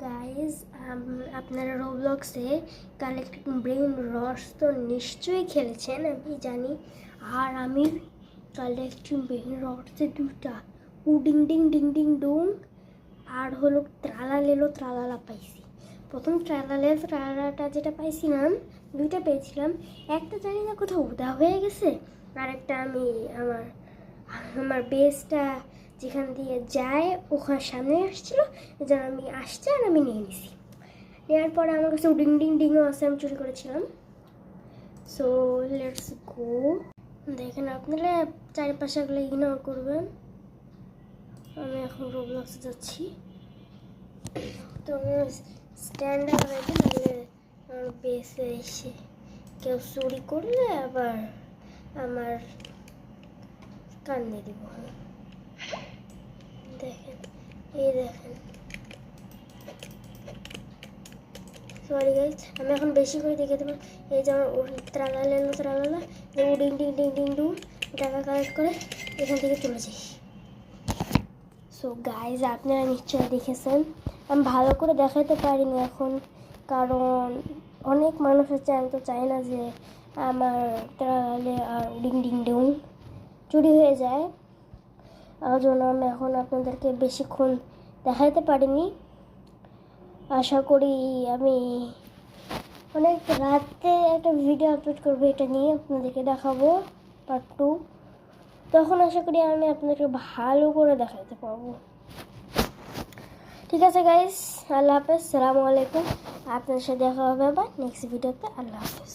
Guys আপনারা রোবলক্সে collecting brain রস তো নিশ্চয়ই খেলেছেন, আমি জানি। আর আমি কালেক্টিং ব্রেইন রসে দুটা উডিং ডিং ডিং ডিং ডুং আর হলো ত্রালালেলো ত্রালালা পাইছি। প্রথম ত্রালাটা যেটা পাইছিলাম, দুইটা পেয়েছিলাম। একটা জানি না কোথাও উদা হয়ে গেছে, আর একটা আমি আমার বেসটা যেখান দিয়ে যায় ওখানে সামনে আসছিলো, যেন আমি আসছে আর আমি নিয়ে নিছি। নেওয়ার পরে আমার কাছে ডিং ডিং ডিংও আছে, আমি চুরি করেছিলাম। So let's go. দেখেন আপনারা চারিপাশেগুলো ইগনোর করবেন। আমি এখন রোবলক্সে যাচ্ছি, তো আমি স্ট্যান্ডে লাগাইতে নাহলে বেসে এসে কেউ চুরি করলে আবার আমার কান্নে দিব। দেখেন, এই দেখেন, সরি গাইজ, আমি এখন বেশি করে দেখে দেবো। এই যে আমার ত্রালালা যে ding ding ding ding do টাকা কালেক্ট করে এখান থেকে চলে যাই। সো গাইজ আপনারা নিশ্চয়ই দেখেছেন, আমি ভালো করে দেখাতে পারিনি এখন, কারণ অনেক মানুষ আছে, আমি তো চাই না যে আমার ত্রালালে আর ডিং ডিং ডুং চুরি হয়ে যায়। আর জন্য আমি এখন আপনাদেরকে বেশিক্ষণ দেখাতে পারিনি। আশা করি আমি অনেক রাতে একটা ভিডিও আপলোড করবো, এটা নিয়ে আপনাদেরকে দেখাবো পার্ট 2। তখন আশা করি আমি আপনাদেরকে ভালো করে দেখাতে পারবো। ঠিক আছে গাইস, আল্লাহ হাফেজ, সালামু আলাইকুম। আপনার সাথে দেখা হবে আবার নেক্সট ভিডিওতে। আল্লাহ হাফেজ।